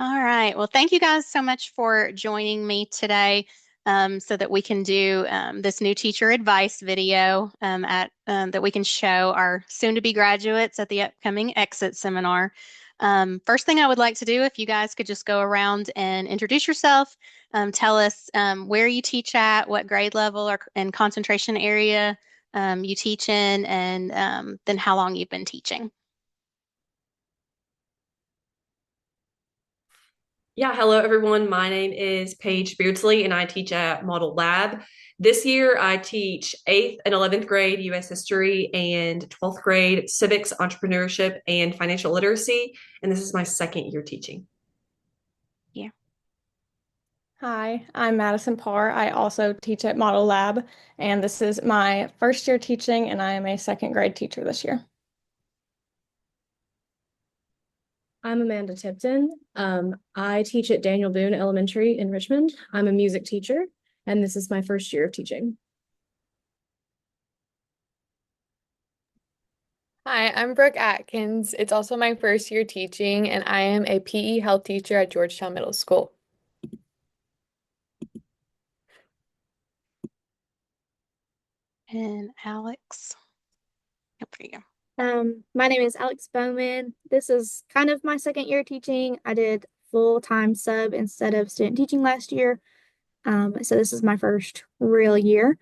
All right. Well, thank you guys so much for joining me today so that we can do this new teacher advice video that we can show our soon-to-be graduates at the upcoming exit seminar. First thing I would like to do, if you guys could just go around and introduce yourself, tell us where you teach at, what grade level or and concentration area you teach in, and then how long you've been teaching. Yeah, hello everyone. My name is Paige Beardsley and I teach at Model Lab. This year I teach 8th and 11th grade US history and 12th grade civics, entrepreneurship, and financial literacy. And this is my second year teaching. Yeah. Hi, I'm Madison Parr. I also teach at Model Lab, and this is my first year teaching, and I am a second grade teacher this year. I'm Amanda Tipton. I teach at Daniel Boone Elementary in Richmond. I'm a music teacher, and this is my first year of teaching. Hi, I'm Brooke Atkins. It's also my first year teaching, and I am a PE health teacher at Georgetown Middle School. And Alex. Oh, there you go. My name is Alex Bowman. This is kind of my second year teaching. I did full-time sub instead of student teaching last year. So this is my first real year.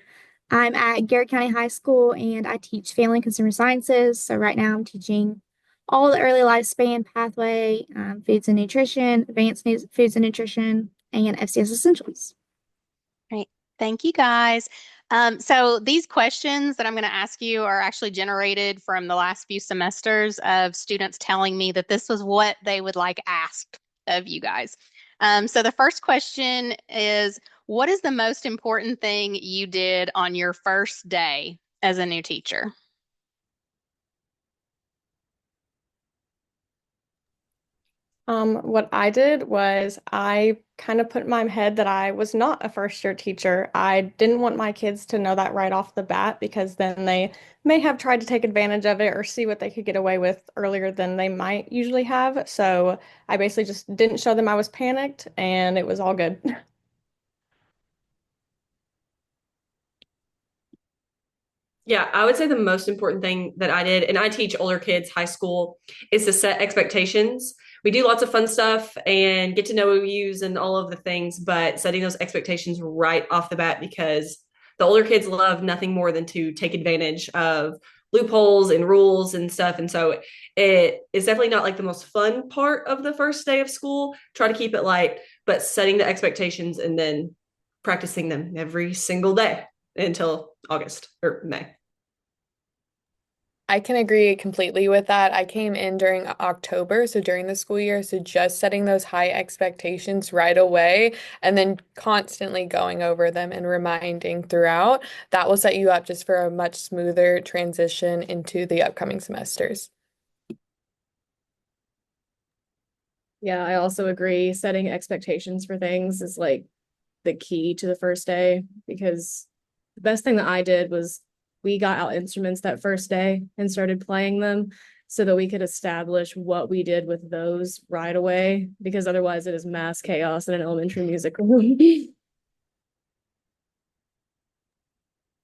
I'm at Garrett County High School and I teach family and consumer sciences. So right now I'm teaching all the early lifespan pathway, foods and nutrition, foods and nutrition, and FCS essentials. Great. Thank you guys. So these questions that I'm going to ask you are actually generated from the last few semesters of students telling me that this was what they would like asked of you guys. So the first question is, what is the most important thing you did on your first day as a new teacher? What I did was I kind of put in my head that I was not a first year teacher. I didn't want my kids to know that right off the bat because then they may have tried to take advantage of it or see what they could get away with earlier than they might usually have. So I basically just didn't show them I was panicked and it was all good. Yeah, I would say the most important thing that I did, and I teach older kids high school, is to set expectations. We do lots of fun stuff and get to know yous and all of the things, but setting those expectations right off the bat because the older kids love nothing more than to take advantage of loopholes and rules and stuff. And so it is definitely not like the most fun part of the first day of school. Try to keep it light, but setting the expectations and then practicing them every single day until August or May. I can agree completely with that. I came in during October, so during the school year, so just setting those high expectations right away and then constantly going over them and reminding throughout, that will set you up just for a much smoother transition into the upcoming semesters. Yeah, I also agree. Setting expectations for things is like the key to the first day because the best thing that I did was we got out instruments that first day and started playing them so that we could establish what we did with those right away because otherwise it is mass chaos in an elementary music room.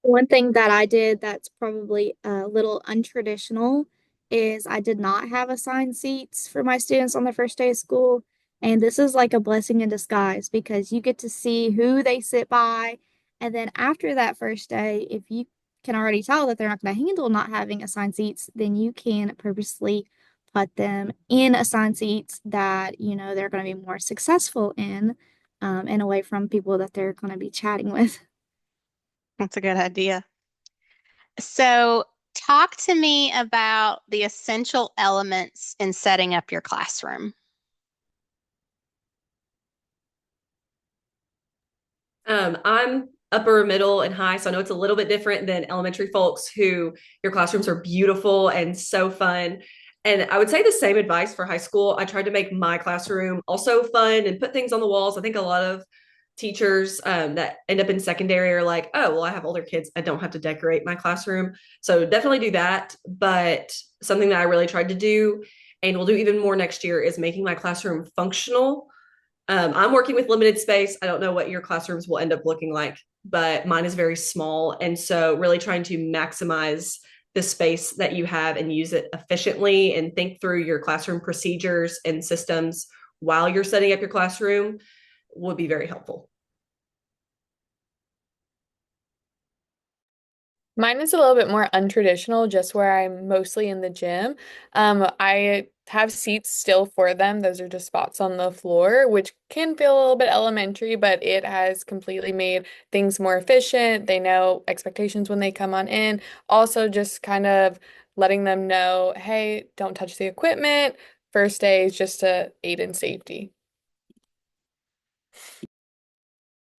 One thing that I did that's probably a little untraditional is I did not have assigned seats for my students on the first day of school. And this is like a blessing in disguise because you get to see who they sit by. And then after that first day, if you can already tell that they're not going to handle not having assigned seats, then you can purposely put them in assigned seats that you know they're going to be more successful in, and away from people that they're going to be chatting with. That's a good idea. So, talk to me about the essential elements in setting up your classroom. I'm upper, middle, and high, so I know it's a little bit different than elementary folks who your classrooms are beautiful and so fun. And I would say the same advice for high school. I tried to make my classroom also fun and put things on the walls. I think a lot of teachers that end up in secondary are like, oh, well, I have older kids. I don't have to decorate my classroom. So definitely do that. But something that I really tried to do and we'll do even more next year, is making my classroom functional. I'm working with limited space. I don't know what your classrooms will end up looking like, but mine is very small. And so really trying to maximize the space that you have and use it efficiently, and think through your classroom procedures and systems while you're setting up your classroom would be very helpful. Mine is a little bit more untraditional, just where I'm mostly in the gym. I have seats still for them. Those are just spots on the floor, which can feel a little bit elementary, but it has completely made things more efficient. They know expectations when they come on in. Also, just kind of letting them know, hey, don't touch the equipment. First day is just to aid in safety.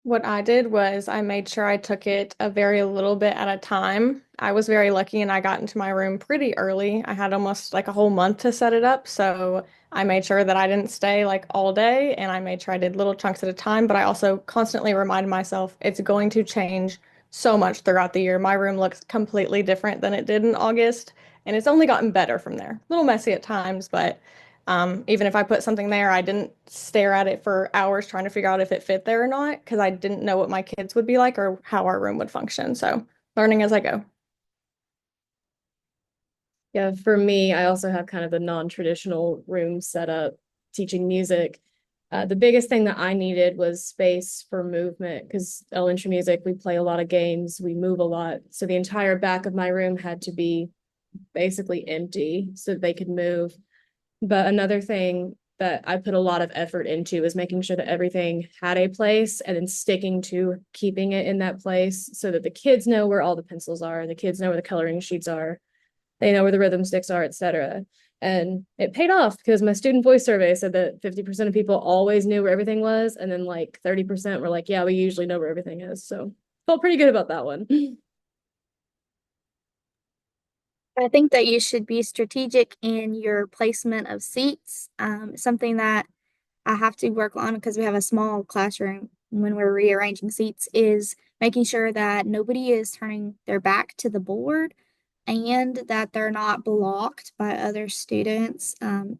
What I did was I made sure I took it a very little bit at a time. I was very lucky and I got into my room pretty early. I had almost like a whole month to set it up. So I made sure that I didn't stay like all day, and I made sure I did little chunks at a time. But I also constantly reminded myself it's going to change so much throughout the year. My room looks completely different than it did in August, and it's only gotten better from there. A little messy at times, but even if I put something there, I didn't stare at it for hours trying to figure out if it fit there or not, because I didn't know what my kids would be like or how our room would function. So learning as I go. Yeah, for me, I also have kind of the non-traditional room setup, teaching music. The biggest thing that I needed was space for movement, because elementary music, we play a lot of games, we move a lot. So the entire back of my room had to be basically empty so they could move. But another thing that I put a lot of effort into is making sure that everything had a place, and then sticking to keeping it in that place so that the kids know where all the pencils are, the kids know where the coloring sheets are, they know where the rhythm sticks are, etc. And it paid off, because my student voice survey said that 50% of people always knew where everything was, and then like 30% were like, yeah, we usually know where everything is. So felt pretty good about that one. I think that you should be strategic in your placement of seats. Something that I have to work on because we have a small classroom when we're rearranging seats is making sure that nobody is turning their back to the board and that they're not blocked by other students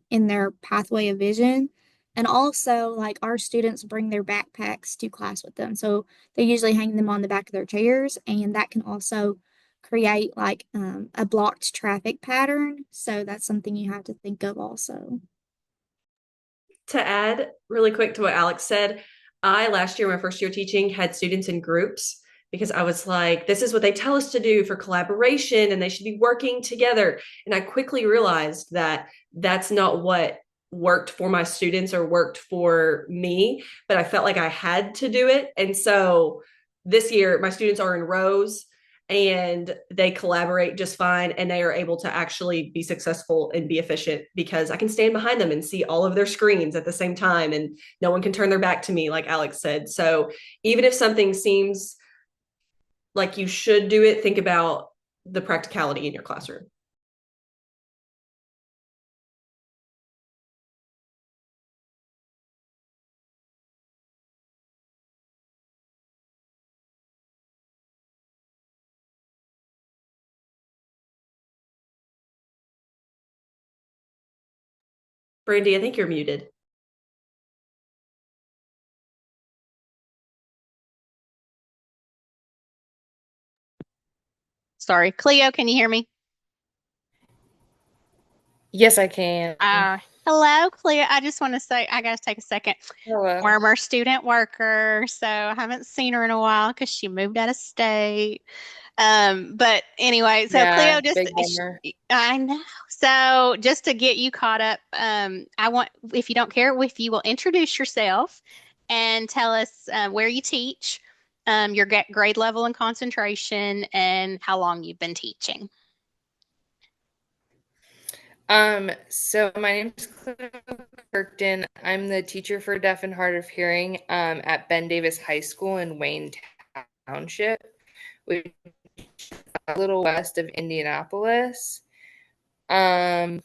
in their pathway of vision. And also, like our students bring their backpacks to class with them. So they usually hang them on the back of their chairs, and that can also create like a blocked traffic pattern. So that's something you have to think of also. To add really quick to what Alex said, I last year, my first year teaching, had students in groups because I was like, this is what they tell us to do for collaboration and they should be working together. And I quickly realized that that's not what worked for my students or worked for me, but I felt like I had to do it. And so this year, my students are in rows and they collaborate just fine, and they are able to actually be successful and be efficient because I can stand behind them and see all of their screens at the same time, and no one can turn their back to me, like Alex said. So even if something seems like you should do it, think about the practicality in your classroom. Brandy, I think you're muted. Sorry. Cleo, can you hear me? Yes, I can. Hello, Cleo. I just want to say I gotta take a second. Hello. Former student worker, so I haven't seen her in a while because she moved out of state. But anyway, so Yeah, Cleo, just big bummer. I know. So just to get you caught up, I want, if you don't care, if you will introduce yourself and tell us where you teach, your grade level and concentration, and how long you've been teaching. So my name is Cleo Kirkton. I'm the teacher for deaf and hard of hearing at Ben Davis High School in Wayne Township, which is a little west of Indianapolis. Um,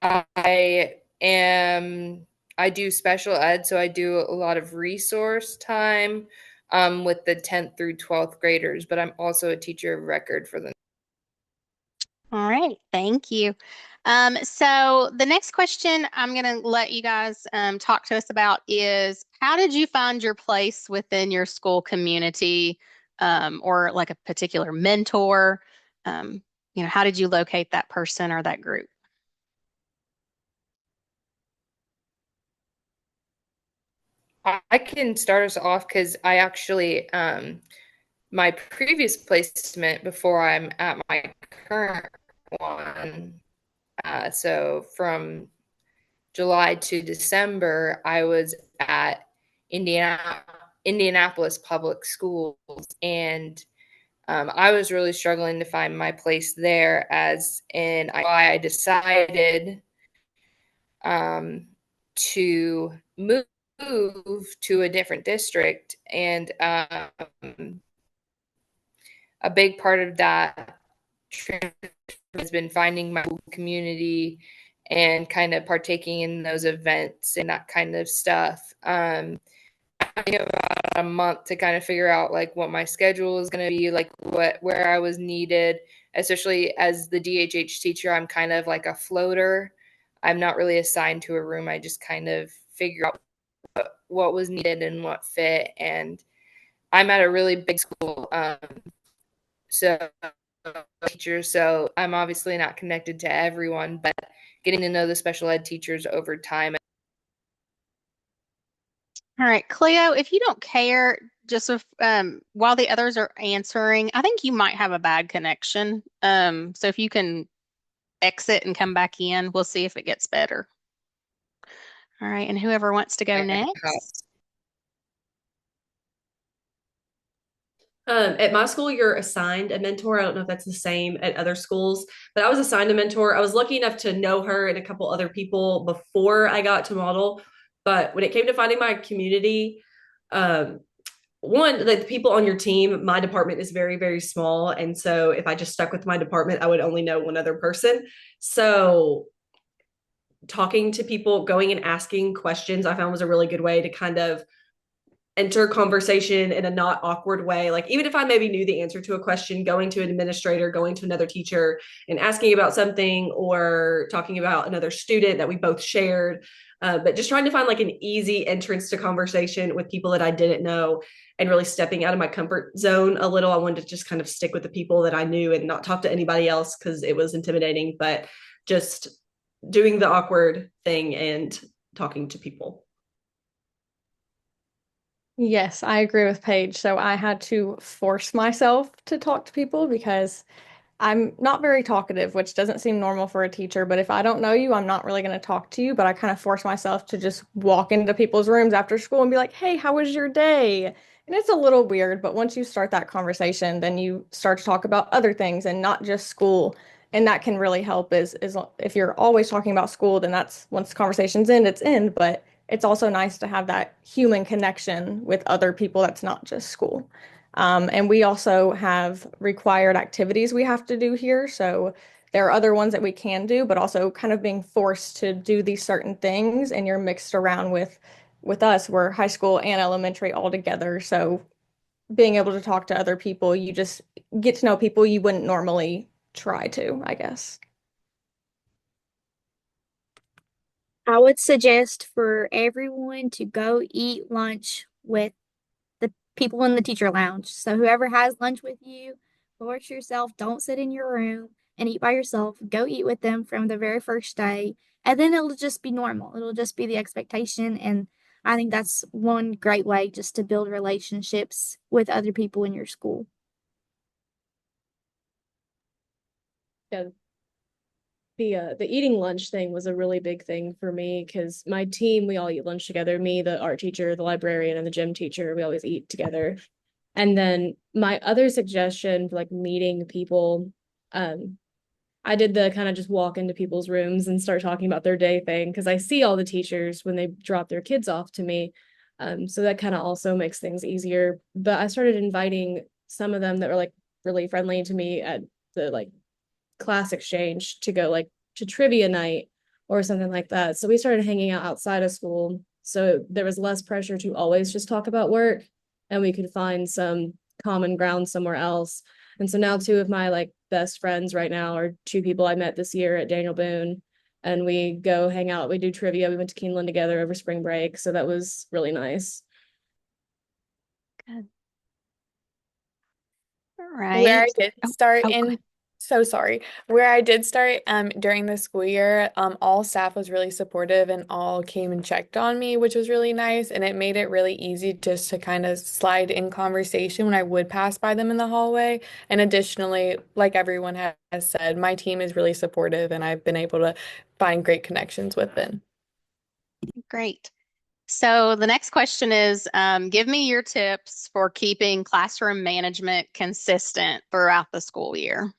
I am I do special ed, so I do a lot of resource time with the 10th through 12th graders, but I'm also a teacher of record for the All right. right, thank you. So the next question I'm going to let you guys talk to us about is how did you find your place within your school community, or like a particular mentor? How did you locate that person or that group? I can start us off because I actually, my previous placement before I'm at my current one, so from July to December, I was at Indianapolis Public Schools, and I was really struggling to find my place there. As in, I decided to move to a different district, and a big part of that has been finding my community and kind of partaking in those events and that kind of stuff. I think about a month to kind of figure out like what my schedule is going to be, like where I was needed, especially as the DHH teacher. I'm kind of like a floater. I'm not really assigned to a room. I just kind of figure out what was needed and what fit. And I'm at a really big school, so teachers. So I'm obviously not connected to everyone, but getting to know the special ed teachers over time. All right, Cleo, if you don't care, just while the others are answering, I think you might have a bad connection. So if you can exit and come back in, we'll see if it gets better. All right, and whoever wants to go next. At my school, you're assigned a mentor. I don't know if that's the same at other schools, but I was assigned a mentor. I was lucky enough to know her and a couple other people before I got to model. But when it came to finding my community, one, the people on your team, my department is very, very small. And so if I just stuck with my department, I would only know one other person. So talking to people, going and asking questions, I found was a really good way to kind of enter conversation in a not awkward way. Like even if I maybe knew the answer to a question, going to an administrator, going to another teacher and asking about something or talking about another student that we both shared. But just trying to find like an easy entrance to conversation with people that I didn't know and really stepping out of my comfort zone a little. I wanted to just kind of stick with the people that I knew and not talk to anybody else because it was intimidating, but just doing the awkward thing and talking to people. Yes, I agree with Paige. So I had to force myself to talk to people because I'm not very talkative, which doesn't seem normal for a teacher. But if I don't know you, I'm not really going to talk to you. But I kind of force myself to just walk into people's rooms after school and be like, hey, how was your day? And it's a little weird, but once you start that conversation, then you start to talk about other things and not just school. And that can really help is if you're always talking about school, then that's once the conversation's in, it's in. But it's also nice to have that human connection with other people that's not just school. And we also have required activities we have to do here. So there are other ones that we can do, but also kind of being forced to do these certain things. And you're mixed around with us. We're high school and elementary all together. So being able to talk to other people, you just get to know people you wouldn't normally try to, I guess. I would suggest for everyone to go eat lunch with the people in the teacher lounge. So whoever has lunch with you, force yourself, don't sit in your room and eat by yourself. Go eat with them from the very first day. And then it'll just be normal. It'll just be the expectation. And I think that's one great way just to build relationships with other people in your school. Yeah. The eating lunch thing was a really big thing for me because my team, we all eat lunch together. Me, the art teacher, the librarian, and the gym teacher, we always eat together. And then my other suggestion for like meeting people, I did the kind of just walk into people's rooms and start talking about their day thing because I see all the teachers when they drop their kids off to me. So that kind of also makes things easier. But I started inviting some of them that were like really friendly to me at the like class exchange to go like to trivia night or something like that. So we started hanging out outside of school. So there was less pressure to always just talk about work and we could find some common ground somewhere else. And so now two of my like best friends right now are two people I met this year at Daniel Boone. And we go hang out, we do trivia. We went to Keeneland together over spring break. So that was really nice. Good. All Where I right. did Oh, start oh, go in, ahead. so sorry. Where I did start during the school year, all staff was really supportive and all came and checked on me, which was really nice. And it made it really easy just to kind of slide in conversation when I would pass by them in the hallway. And additionally, like everyone has said, my team is really supportive and I've been able to find great connections with them. Great. So the next question is, give me your tips for keeping classroom management consistent throughout the school year.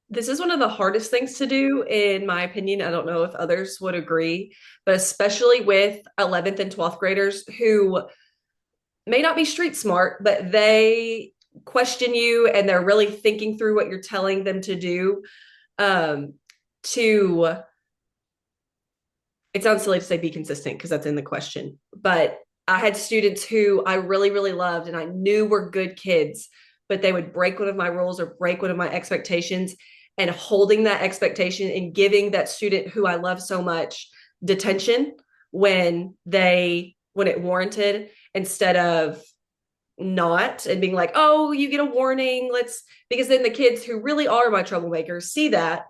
This is one of the hardest things to do, in my opinion. I don't know if others would agree, but especially with 11th and 12th graders who may not be street smart, but they question you and they're really thinking through what you're telling them to do. Um, to It sounds silly to say be consistent because that's in the question, but I had students who I really, really loved and I knew were good kids, but they would break one of my rules or break one of my expectations. And holding that expectation and giving that student who I love so much detention when it warranted, instead of not, and being like, oh, you get a warning, because then the kids who really are my troublemakers see that,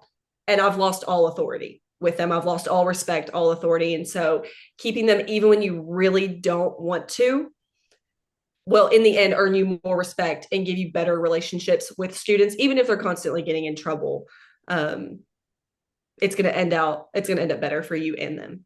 and I've lost all authority with them. I've lost all respect, all authority. And so keeping them, even when you really don't want to, will in the end earn you more respect and give you better relationships with students, even if they're constantly getting in trouble. um, it's going to end up better for you and them.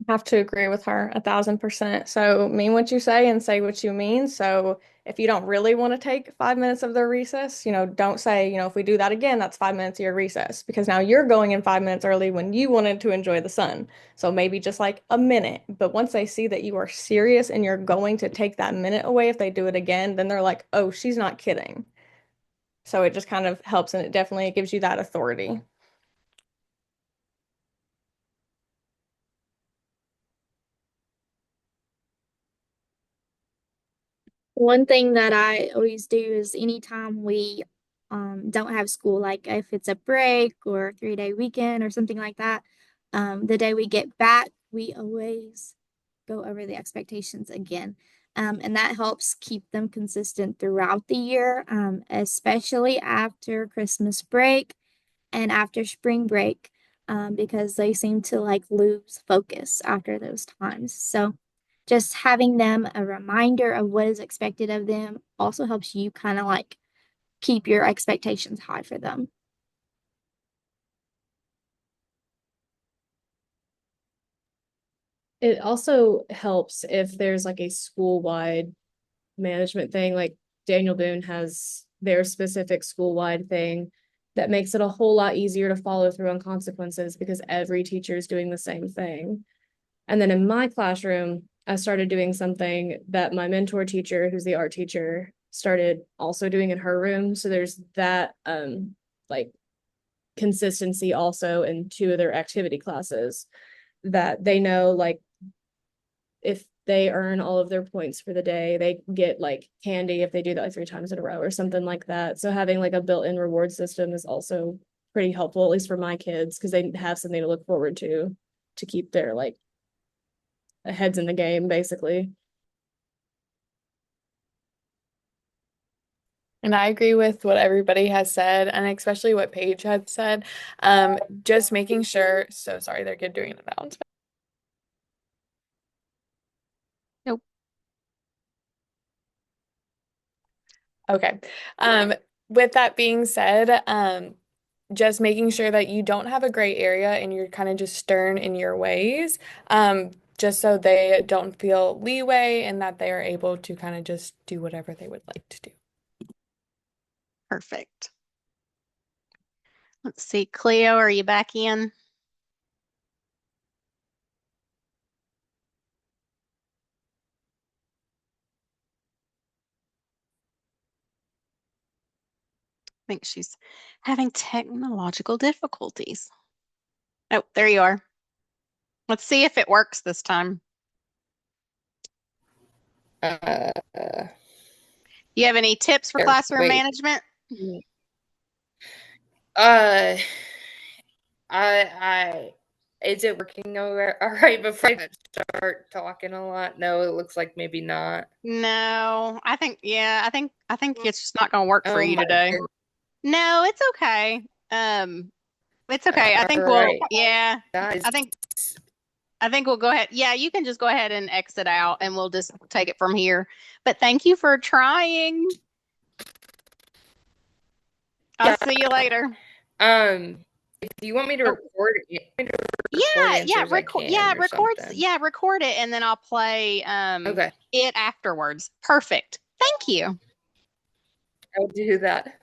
Have to agree with her 1,000%. So mean what you say and say what you mean. So if you don't really want to take 5 minutes of their recess, don't say, if we do that again, that's 5 minutes of your recess because now you're going in 5 minutes early when you wanted to enjoy the sun. So maybe just like a minute. But once they see that you are serious and you're going to take that minute away if they do it again, then they're like, oh, she's not kidding. So it just kind of helps and it definitely gives you that authority. One thing that I always do is anytime we don't have school, like if it's a break or 3-day weekend or something like that, the day we get back, we always go over the expectations again. And that helps keep them consistent throughout the year, especially after Christmas break and after spring break, because they seem to like lose focus after those times. So just having them a reminder of what is expected of them also helps you kind of like keep your expectations high for them. It also helps if there's like a school-wide management thing, like Daniel Boone has their specific school-wide thing that makes it a whole lot easier to follow through on consequences because every teacher is doing the same thing. And then in my classroom, I started doing something that my mentor teacher, who's the art teacher, started also doing in her room. So there's that like consistency also in two of their activity classes that they know like if they earn all of their points for the day, they get like candy if they do that like 3 times in a row or something like that. So having like a built-in reward system is also pretty helpful, at least for my kids, because they have something to look forward to keep their like heads in the game, basically. And I agree with what everybody has said, and especially what Paige had said. Just making sure, so sorry, they're good doing an announcement. Nope. Okay. With that being said, just making sure that you don't have a gray area and you're kind of just stern in your ways, just so they don't feel leeway and that they are able to kind of just do whatever they would like to do. Perfect. Let's see. Cleo, are you back in? I think she's having technological difficulties. Oh, there you are. Let's see if it works this time. Uh, You have any tips for here, classroom wait. management? Uh, I, is it working all right before I start talking a lot? No, it looks like maybe not. No, I think it's just not going to work for Oh you my today. goodness. No, it's okay. It's okay. All right, guys. I think we'll go ahead. Yeah, you can just go ahead and exit out and we'll just take it from here. But thank you for trying. I'll Yeah. see you later. If you want me to Oh, record answers, I can or something. record it and then I'll play Okay, it afterwards. Perfect. Thank you. I'll do that.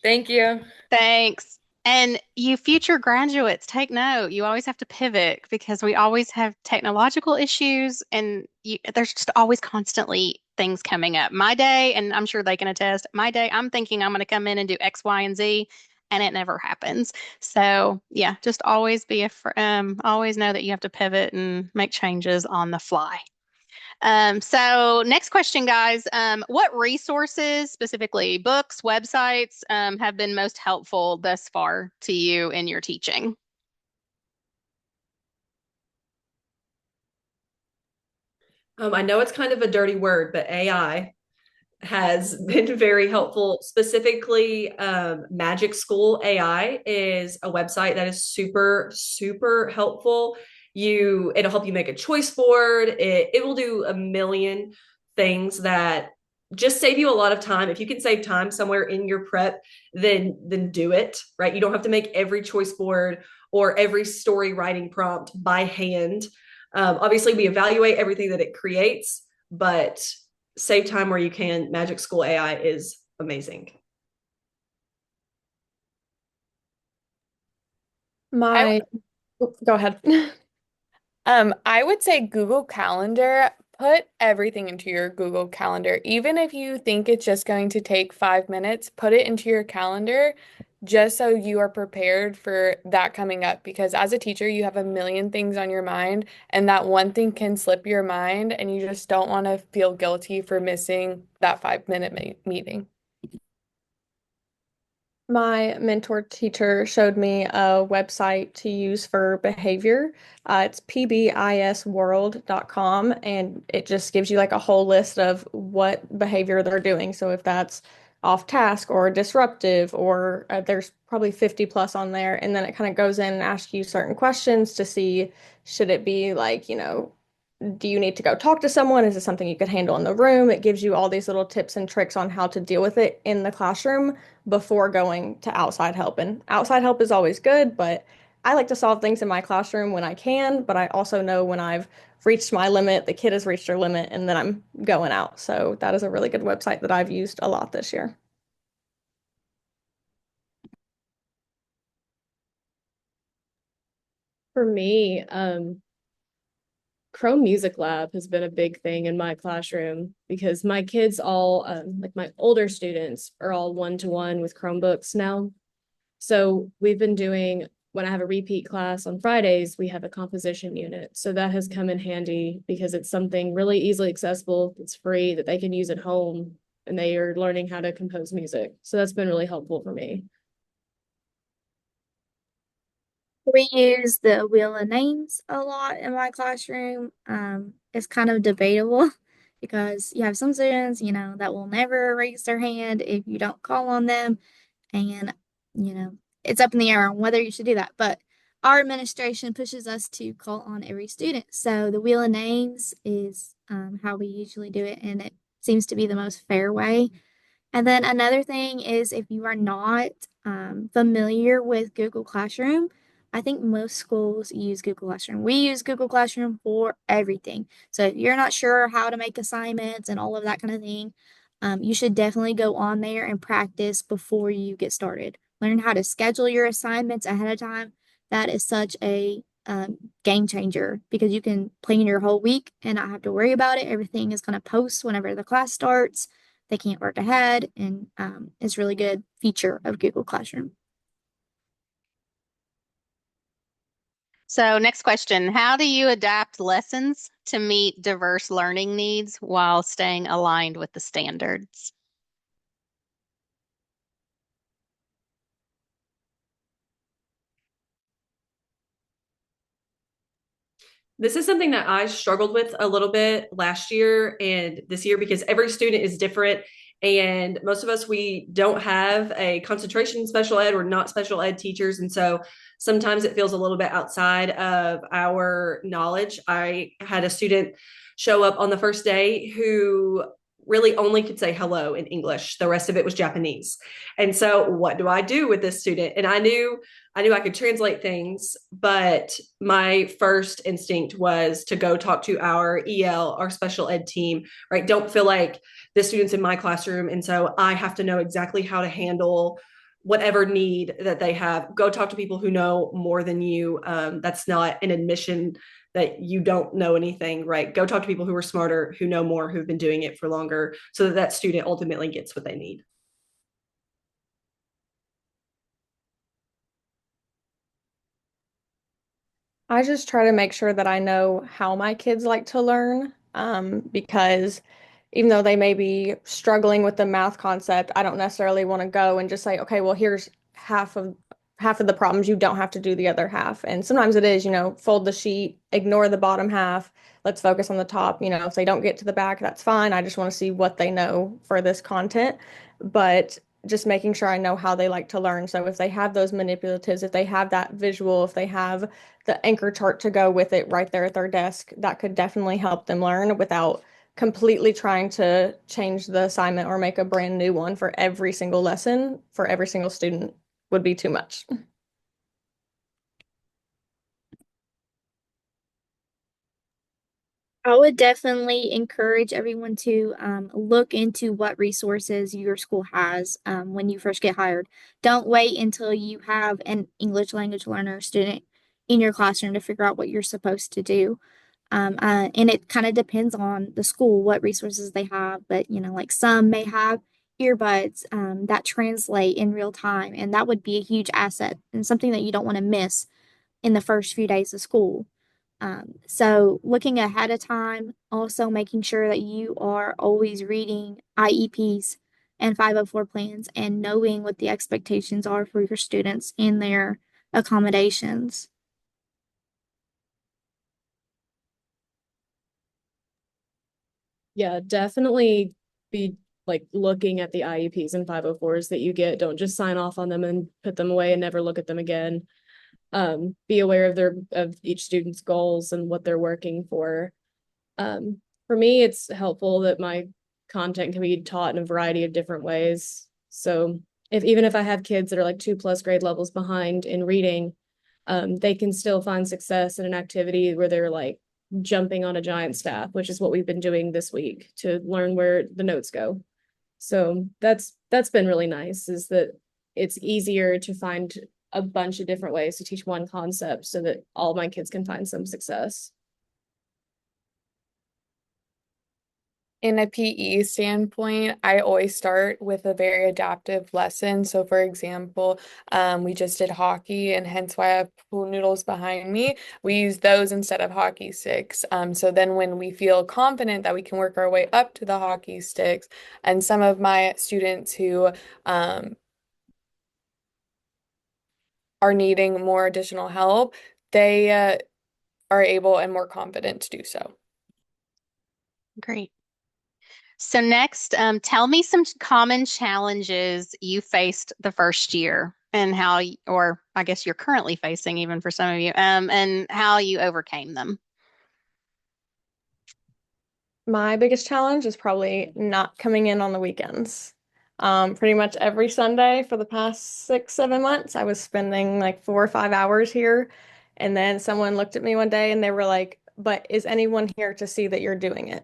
Thank you. Thanks. And you future graduates, take note. You always have to pivot because we always have technological issues and there's just always constantly things coming up. My day, and I'm sure they can attest, my day, I'm thinking I'm going to come in and do X, Y, and Z, and it never happens. So yeah, just always always know that you have to pivot and make changes on the fly. So next question, guys. What resources, specifically books, websites, have been most helpful thus far to you in your teaching? I know it's kind of a dirty word, but AI has been very helpful. Specifically, Magic School AI is a website that is super, super helpful. It'll help you make a choice board. It will do a million things that just save you a lot of time. If you can save time somewhere in your prep, then do it, right? You don't have to make every choice board or every story writing prompt by hand. Obviously, we evaluate everything that it creates, but save time where you can. Magic School AI is amazing. My, go ahead. I would say Google Calendar. Put everything into your Google Calendar. Even if you think it's just going to take 5 minutes, put it into your calendar just so you are prepared for that coming up. Because as a teacher, you have a million things on your mind, and that one thing can slip your mind, and you just don't want to feel guilty for missing that 5 minute meeting. My mentor teacher showed me a website to use for behavior. It's pbisworld.com, and it just gives you like a whole list of what behavior they're doing. So if that's off task or disruptive, or there's probably 50 plus on there, and then it kind of goes in and asks you certain questions to see should it be like, do you need to go talk to someone? Is it something you could handle in the room? It gives you all these little tips and tricks on how to deal with it in the classroom before going to outside help. And outside help is always good, but I like to solve things in my classroom when I can, but I also know when I've reached my limit, the kid has reached their limit, and then I'm going out. So that is a really good website that I've used a lot this year. For me, Chrome Music Lab has been a big thing in my classroom because my kids all, like my older students, are all one-to-one with Chromebooks now. So we've been doing, when I have a repeat class on Fridays, we have a composition unit. So that has come in handy because it's something really easily accessible, it's free, that they can use at home, and they are learning how to compose music. So that's been really helpful for me. We use the Wheel of Names a lot in my classroom. It's kind of debatable because you have some students, that will never raise their hand if you don't call on them. And, you know, it's up in the air on whether you should do that. But our administration pushes us to call on every student. So the Wheel of Names is how we usually do it, and it seems to be the most fair way. And then another thing is if you are not familiar with Google Classroom, I think most schools use Google Classroom. We use Google Classroom for everything. So if you're not sure how to make assignments and all of that kind of thing, you should definitely go on there and practice before you get started. Learn how to schedule your assignments ahead of time. That is such a game changer because you can plan your whole week and not have to worry about it. Everything is going to post whenever the class starts. They can't work ahead, and it's a really good feature of Google Classroom. So next question, how do you adapt lessons to meet diverse learning needs while staying aligned with the standards? This is something that I struggled with a little bit last year and this year because every student is different. And most of us, we don't have a concentration in special ed. We're not special ed teachers. And so sometimes it feels a little bit outside of our knowledge. I had a student show up on the first day who really only could say hello in English. The rest of it was Japanese. And so what do I do with this student? And I knew I could translate things, but my first instinct was to go talk to our EL, our special ed team, right? Don't feel like the student's in my classroom. And so I have to know exactly how to handle whatever need that they have. Go talk to people who know more than you. That's not an admission that you don't know anything, right? Go talk to people who are smarter, who know more, who've been doing it for longer, so that that student ultimately gets what they need. I just try to make sure that I know how my kids like to learn, because even though they may be struggling with the math concept, I don't necessarily want to go and just say, okay, well, here's half of the problems. You don't have to do the other half. And sometimes it is, fold the sheet, ignore the bottom half. Let's focus on the top. If they don't get to the back, that's fine. I just want to see what they know for this content. But just making sure I know how they like to learn. So if they have those manipulatives, if they have that visual, if they have the anchor chart to go with it right there at their desk, that could definitely help them learn without completely trying to change the assignment or make a brand new one for every single lesson for every single student would be too much. I would definitely encourage everyone to look into what resources your school has when you first get hired. Don't wait until you have an English language learner student in your classroom to figure out what you're supposed to do. And it kind of depends on the school, what resources they have. But, like some may have earbuds that translate in real time, and that would be a huge asset and something that you don't want to miss in the first few days of school. So looking ahead of time, also making sure that you are always reading IEPs and 504 plans and knowing what the expectations are for your students in their accommodations. Yeah, definitely be like looking at the IEPs and 504s that you get. Don't just sign off on them and put them away and never look at them again. Be aware of each student's goals and what they're working for. For me, it's helpful that my content can be taught in a variety of different ways. So even if I have kids that are like 2+ grade levels behind in reading, they can still find success in an activity where they're like jumping on a giant staff, which is what we've been doing this week to learn where the notes go. So that's been really nice, is that it's easier to find a bunch of different ways to teach one concept so that all my kids can find some success. In a PE standpoint, I always start with a very adaptive lesson. So, for example, we just did hockey, and hence why I have pool noodles behind me. We use those instead of hockey sticks. So then when we feel confident that we can work our way up to the hockey sticks, and some of my students who are needing more additional help, they are able and more confident to do so. Great. So next, tell me some common challenges you faced the first year and or I guess you're currently facing even for some of you, and how you overcame them. My biggest challenge is probably not coming in on the weekends. Pretty much every Sunday for the past 6, 7 months, I was spending like 4 or 5 hours here. And then someone looked at me one day and they were like, but is anyone here to see that you're doing it?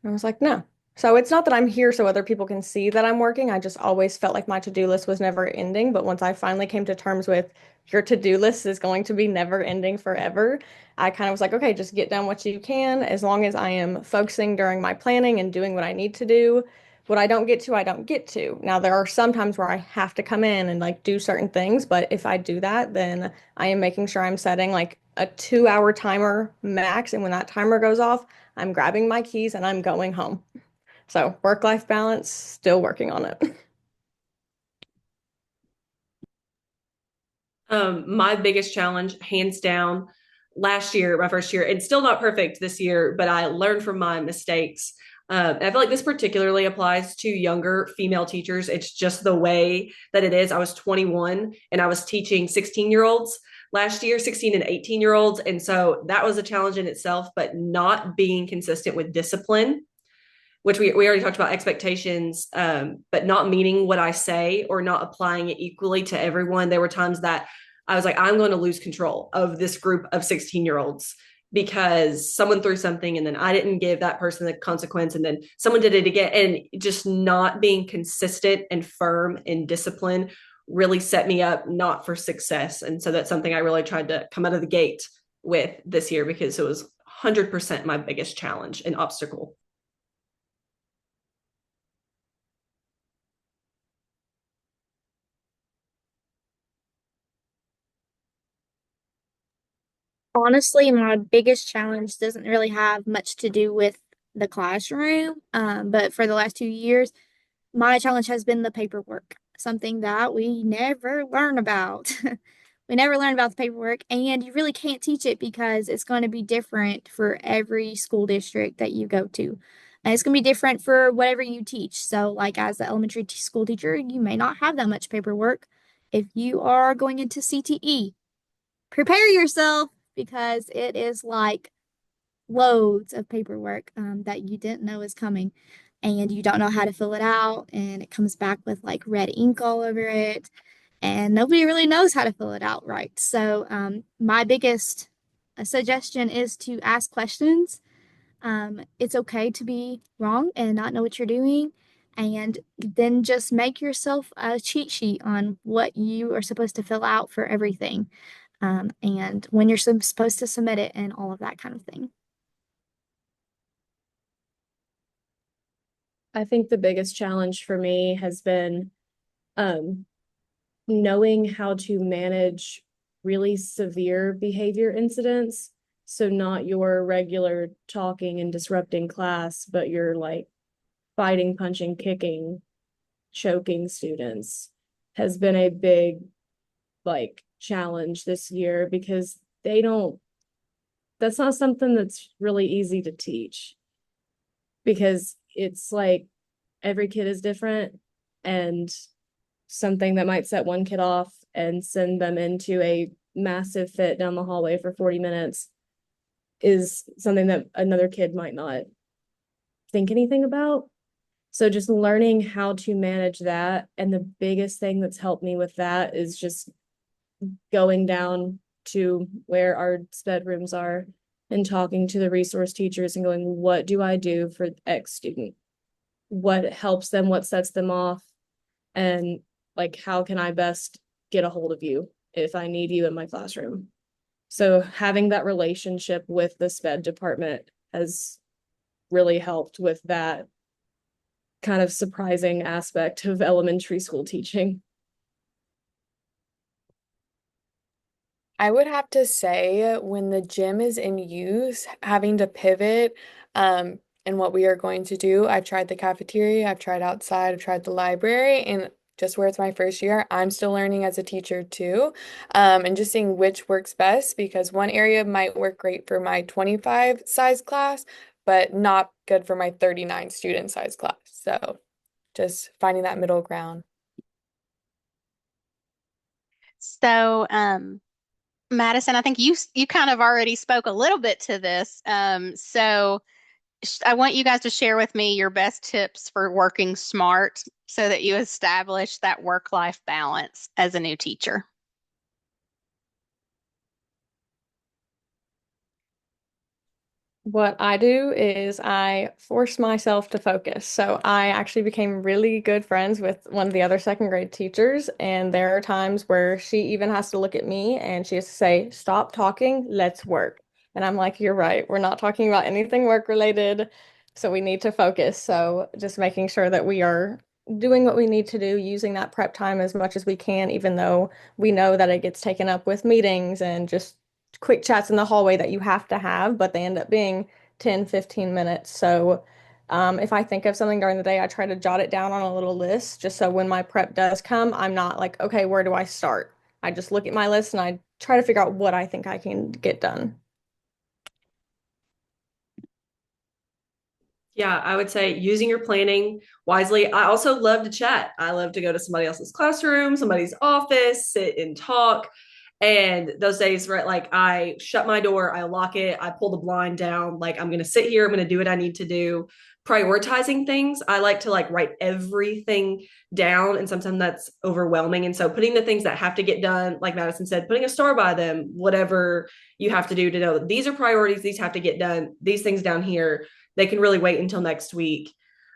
And I was like, no. So it's not that I'm here so other people can see that I'm working. I just always felt like my to-do list was never ending. But once I finally came to terms with your to-do list is going to be never ending forever, I kind of was like, okay, just get done what you can. As long as I am focusing during my planning and doing what I need to do, what I don't get to, I don't get to. Now, there are some times where I have to come in and like do certain things, but if I do that, then I am making sure I'm setting like a 2 hour timer max. And when that timer goes off, I'm grabbing my keys and I'm going home. So work-life balance, still working on it. My biggest challenge, hands down, last year, my first year, and still not perfect this year, but I learned from my mistakes. And I feel like this particularly applies to younger female teachers. It's just the way that it is. I was 21 and I was teaching 16-year-olds last year, 16 and 18-year-olds. And so that was a challenge in itself, but not being consistent with discipline, which we already talked about expectations, but not meaning what I say or not applying it equally to everyone. There were times that I was like, I'm going to lose control of this group of 16-year-olds because someone threw something and then I didn't give that person the consequence and then someone did it again. And just not being consistent and firm and discipline really set me up not for success. And so that's something I really tried to come out of the gate with this year because it was 100% my biggest challenge and obstacle. Honestly, my biggest challenge doesn't really have much to do with the classroom, but for the last 2 years, my challenge has been the paperwork, something that we never learn about. We never learn about the paperwork, and you really can't teach it because it's going to be different for every school district that you go to. And it's going to be different for whatever you teach. So, like as the elementary school teacher, you may not have that much paperwork. If you are going into CTE, prepare yourself because it is like loads of paperwork that you didn't know is coming and you don't know how to fill it out and it comes back with like red ink all over it and nobody really knows how to fill it out right. So my biggest suggestion is to ask questions. It's okay to be wrong and not know what you're doing. And then just make yourself a cheat sheet on what you are supposed to fill out for everything. And when you're supposed to submit it and all of that kind of thing. I think the biggest challenge for me has been um, knowing how to manage really severe behavior incidents. So not your regular talking and disrupting class, but you're like fighting, punching, kicking, choking students has been a big like challenge this year because that's not something that's really easy to teach because it's like every kid is different and something that might set one kid off and send them into a massive fit down the hallway for 40 minutes is something that another kid might not think anything about. So just learning how to manage that. And the biggest thing that's helped me with that is just going down to where our sped rooms are and talking to the resource teachers and going, what do I do for X student? What helps them? What sets them off? And like, how can I best get a hold of you if I need you in my classroom? So having that relationship with the sped department has really helped with that kind of surprising aspect of elementary school teaching. I would have to say when the gym is in use, having to pivot in what we are going to do. I've tried the cafeteria, I've tried outside, I've tried the library, and just where it's my first year, I'm still learning as a teacher too. And just seeing which works best because one area might work great for my 25 size class, but not good for my 39 student size class. So just finding that middle ground. So, Madison, I think you kind of already spoke a little bit to this. So I want you guys to share with me your best tips for working smart so that you establish that work-life balance as a new teacher. What I do is I force myself to focus. So I actually became really good friends with one of the other second grade teachers, and there are times where she even has to look at me and she has to say, "Stop talking, let's work." And I'm like, "You're right. We're not talking about anything work related, so we need to focus." So just making sure that we are doing what we need to do, using that prep time as much as we can, even though we know that it gets taken up with meetings and just quick chats in the hallway that you have to have, but they end up being 10, 15 minutes. So if I think of something during the day, I try to jot it down on a little list just so when my prep does come, I'm not like, okay, where do I start? I just look at my list and I try to figure out what I think I can get done. Yeah, I would say using your planning wisely. I also love to chat. I love to go to somebody else's classroom, somebody's office, sit and talk. And those days, right, like I shut my door, I lock it, I pull the blind down, like I'm going to sit here, I'm going to do what I need to do. Prioritizing things, I like to like write everything down, and sometimes that's overwhelming. And so putting the things that have to get done, like Madison said, putting a star by them, whatever you have to do to know that these are priorities, these have to get done, these things down here, they can really wait until next week.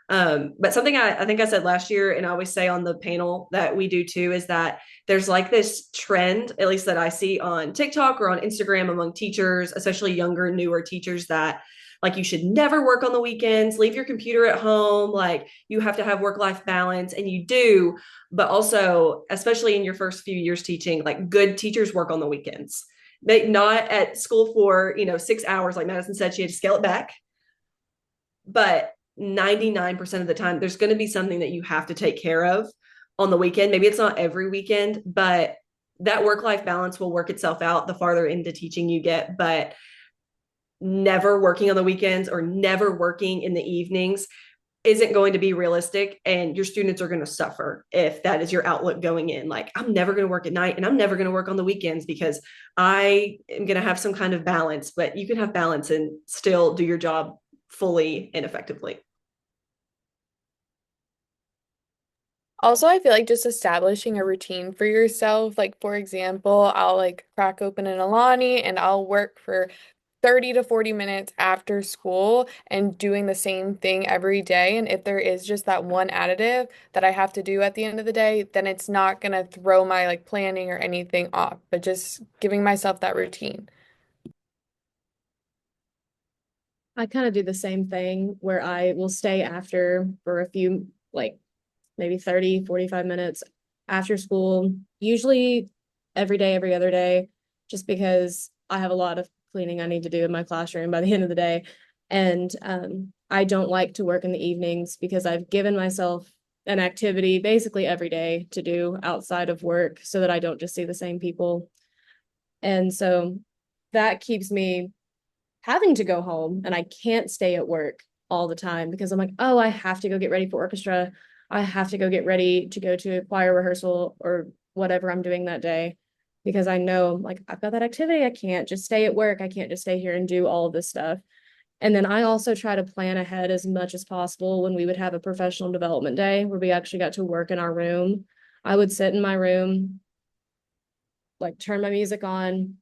But something I think I said last year, and I always say on the panel that we do too, is that there's like this trend, at least that I see on TikTok or on Instagram among teachers, especially younger, newer teachers, that like you should never work on the weekends, leave your computer at home, like you have to have work-life balance, and you do. But also, especially in your first few years teaching, like good teachers work on the weekends. They not at school for 6 hours, like Madison said, she had to scale it back. But 99% of the time, there's going to be something that you have to take care of on the weekend. Maybe it's not every weekend, but that work-life balance will work itself out the farther into teaching you get. But never working on the weekends or never working in the evenings isn't going to be realistic, and your students are going to suffer if that is your outlook going in. Like, I'm never going to work at night and I'm never going to work on the weekends because I am going to have some kind of balance. But you can have balance and still do your job fully and effectively. Also, I feel like just establishing a routine for yourself. Like, for example, I'll like crack open an Alani and I'll work for 30 to 40 minutes after school and doing the same thing every day. And if there is just that one additive that I have to do at the end of the day, then it's not gonna throw my like planning or anything off, but just giving myself that routine. I kind of do the same thing where I will stay after for a few, like maybe 30, 45 minutes after school, usually every day, every other day, just because I have a lot of cleaning I need to do in my classroom by the end of the day. And I don't like to work in the evenings because I've given myself an activity basically every day to do outside of work so that I don't just see the same people. And so that keeps me having to go home, and I can't stay at work all the time because I'm like, oh, I have to go get ready for orchestra. I have to go get ready to go to a choir rehearsal or whatever I'm doing that day, because I know like I've got that activity. I can't just stay at work. I can't just stay here and do all of this stuff. And then I also try to plan ahead as much as possible. When we would have a professional development day where we actually got to work in our room, I would sit in my room, like turn my music on,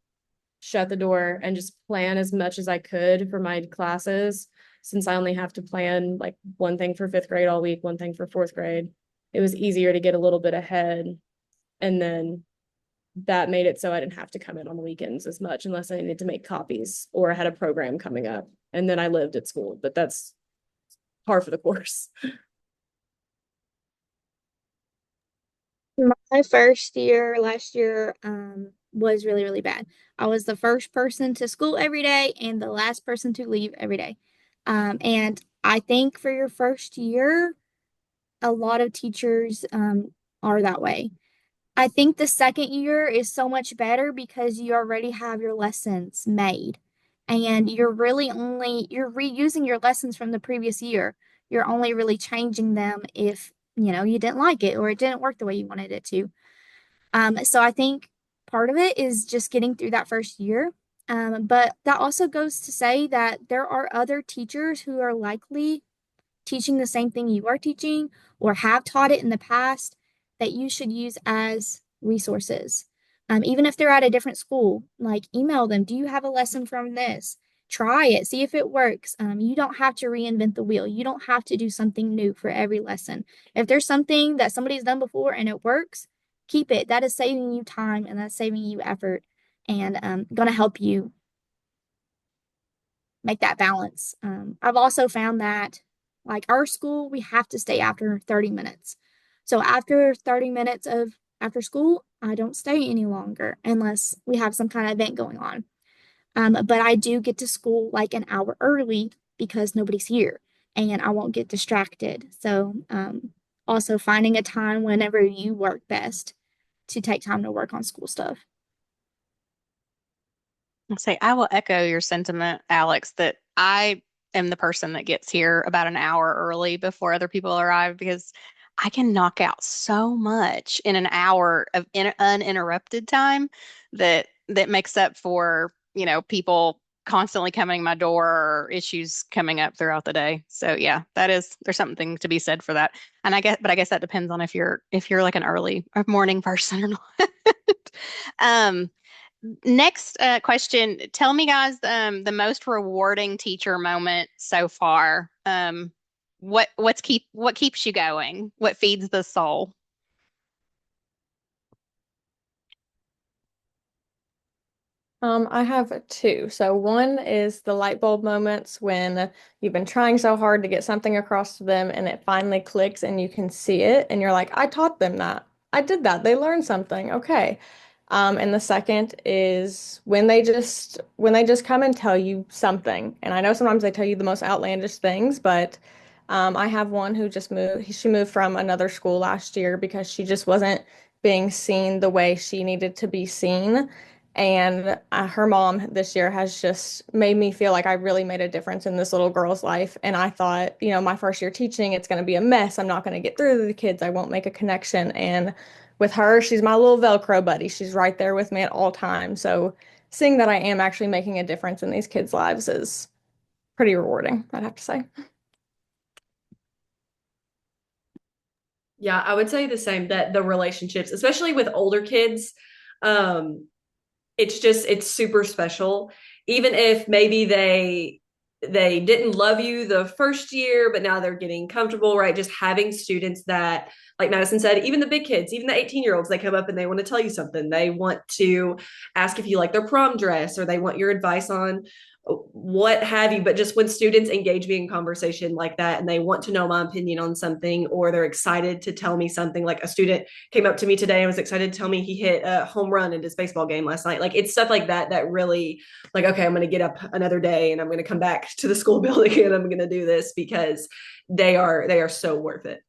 shut the door, and just plan as much as I could for my classes. Since I only have to plan like one thing for fifth grade all week, one thing for fourth grade, it was easier to get a little bit ahead. And then that made it so I didn't have to come in on the weekends as much unless I needed to make copies or I had a program coming up. And then I lived at school, but that's par for the course. My first year last year was really, really bad. I was the first person to school every day and the last person to leave every day. And I think for your first year, a lot of teachers are that way. I think the second year is so much better because you already have your lessons made and you're reusing your lessons from the previous year. You're only really changing them if, you didn't like it or it didn't work the way you wanted it to. So I think part of it is just getting through that first year. But that also goes to say that there are other teachers who are likely teaching the same thing you are teaching or have taught it in the past that you should use as resources. Even if they're at a different school, like email them. Do you have a lesson from this? Try it, see if it works. You don't have to reinvent the wheel. You don't have to do something new for every lesson. If there's something that somebody's done before and it works, keep it. That is saving you time and that's saving you effort and going to help you make that balance. I've also found that like our school, we have to stay after 30 minutes. So after 30 minutes of after school, I don't stay any longer unless we have some kind of event going on. But I do get to school like an hour early because nobody's here and I won't get distracted. So, also finding a time whenever you work best to take time to work on school stuff. I'll say I will echo your sentiment, Alex, that I am the person that gets here about an hour early before other people arrive because I can knock out so much in an hour of uninterrupted time that makes up for, people constantly coming to my door or issues coming up throughout the day. So yeah, there's something to be said for that. And I guess that depends on if you're like an early or morning person or not. Um, Next question. Tell me, guys, the most rewarding teacher moment so far. What keeps you going? What feeds the soul? I have two. So one is the light bulb moments when you've been trying so hard to get something across to them and it finally clicks and you can see it and you're like, I taught them that. I did that. They learned something. Okay. And the second is when they just come and tell you something. And I know sometimes they tell you the most outlandish things, but I have one who just moved. She moved from another school last year because she just wasn't being seen the way she needed to be seen. And her mom this year has just made me feel like I really made a difference in this little girl's life. And I thought, my first year teaching, it's going to be a mess. I'm not going to get through to the kids. I won't make a connection. And with her, she's my little Velcro buddy. She's right there with me at all times. So seeing that I am actually making a difference in these kids' lives is pretty rewarding, I'd have to say. Yeah, I would say the same, that the relationships, especially with older kids, um, it's super special. Even if maybe they didn't love you the first year, but now they're getting comfortable, right? Just having students that, like Madison said, even the big kids, even the 18-year-olds, they come up and they want to tell you something. They want to ask if you like their prom dress, or they want your advice on what have you. But just when students engage me in conversation like that and they want to know my opinion on something, or they're excited to tell me something, like a student came up to me today and was excited to tell me he hit a home run in his baseball game last night. Like, it's stuff like that that really, like, okay, I'm going to get up another day and I'm going to come back to the school building and I'm going to do this, because they are so worth it.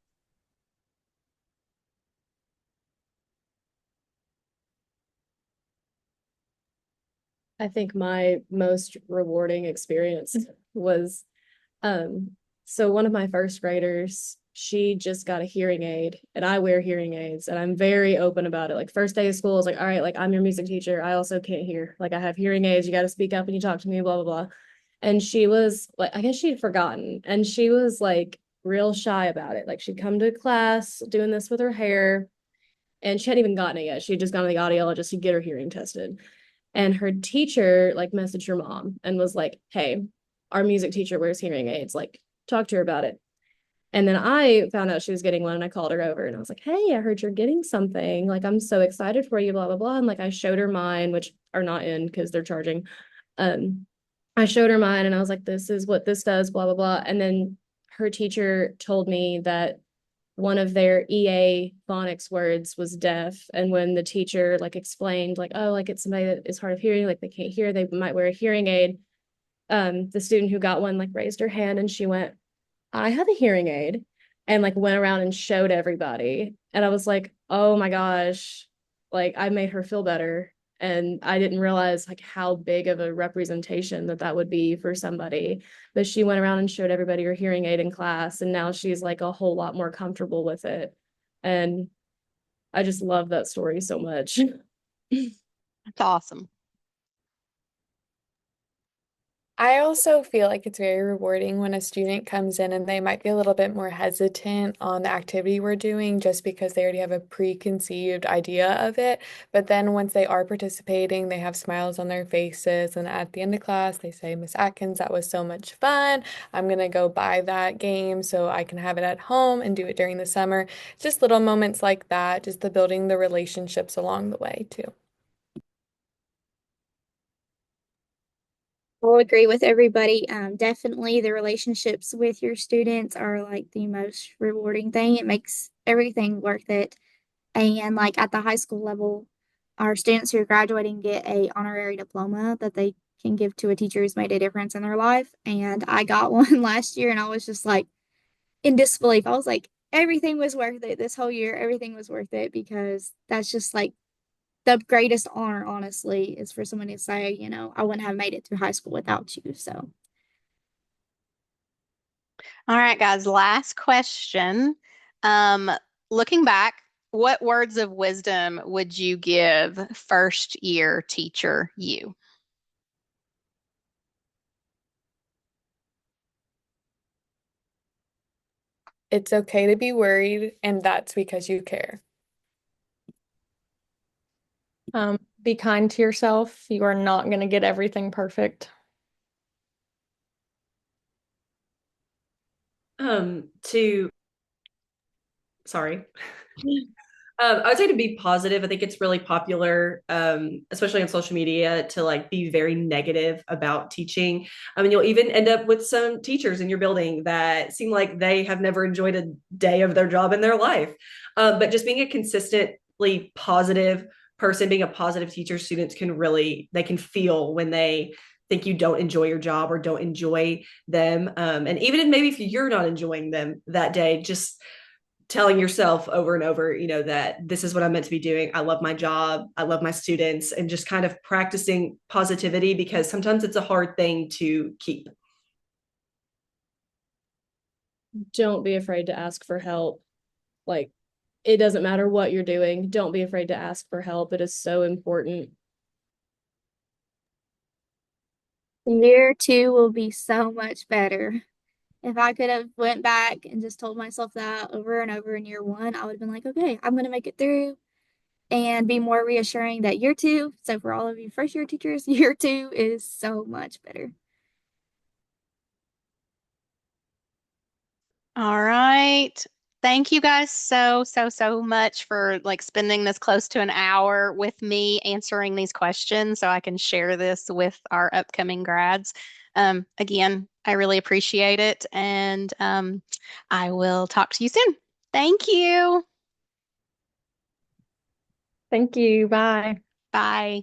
I think my most rewarding experience was so one of my first graders, she just got a hearing aid and I wear hearing aids and I'm very open about it. Like, first day of school, I was like, all right, like, I'm your music teacher. I also can't hear. Like, I have hearing aids. You got to speak up when you talk to me, blah, blah, blah. And she was like, I guess she'd forgotten. And she was like real shy about it. Like, she'd come to class doing this with her hair and she hadn't even gotten it yet. She'd just gone to the audiologist to get her hearing tested. And her teacher like messaged her mom and was like, hey, our music teacher wears hearing aids. Like, talk to her about it. And then I found out she was getting one and I called her over and I was like, hey, I heard you're getting something. Like, I'm so excited for you, blah, blah, blah. And like, I showed her mine, which are not in because they're charging. Um, I showed her mine and I was like, this is what this does, blah, blah, blah. And then her teacher told me that one of their EA phonics words was deaf. And when the teacher like explained, like, oh, like, it's somebody that is hard of hearing, like they can't hear, they might wear a hearing aid. The student who got one like raised her hand and she went, I have a hearing aid, and like went around and showed everybody. And I was like, oh my gosh, like, I made her feel better. And I didn't realize like how big of a representation that would be for somebody. But she went around and showed everybody her hearing aid in class, and now she's like a whole lot more comfortable with it. And I just love that story so much. That's awesome. I also feel like it's very rewarding when a student comes in and they might be a little bit more hesitant on the activity we're doing just because they already have a preconceived idea of it. But then once they are participating, they have smiles on their faces. And at the end of class, they say, Miss Atkins, that was so much fun. I'm going to go buy that game so I can have it at home and do it during the summer. Just little moments like that, just the building the relationships along the way, too. I'll agree with everybody. Definitely the relationships with your students are like the most rewarding thing. It makes everything worth it. And like at the high school level, our students who are graduating get a honorary diploma that they can give to a teacher who's made a difference in their life. And I got one last year and I was just like in disbelief. I was like, everything was worth it this whole year. Everything was worth it because that's just like the greatest honor, honestly, is for someone to say, you know, I wouldn't have made it through high school without you. So, All right, guys, last question. Um, Looking back, what words of wisdom would you give first year teacher you? It's okay to be worried, and that's because you care. Be kind to yourself. You are not going to get everything perfect. To sorry. I would say to be positive. I think it's really popular, especially on social media, to like be very negative about teaching. I mean, you'll even end up with some teachers in your building that seem like they have never enjoyed a day of their job in their life. But just being a consistently positive person, being a positive teacher, students can really, they can feel when they think you don't enjoy your job or don't enjoy them. And even maybe if you're not enjoying them that day, just telling yourself over and over, you know, that this is what I'm meant to be doing. I love my job. I love my students, and just kind of practicing positivity because sometimes it's a hard thing to keep. Don't be afraid to ask for help. Like, it doesn't matter what you're doing. Don't be afraid to ask for help. It is so important. year two will be so much better. If I could have went back and just told myself that over and over in year one, I would have been like, okay, I'm going to make it through and be more reassuring that year two. So for all of you first year teachers, year two is so much better. All right. Thank you guys so much for like spending this close to an hour with me answering these questions so I can share this with our upcoming grads. Again, I really appreciate it, and I will talk to you soon. Thank you. Thank you. Bye. Bye.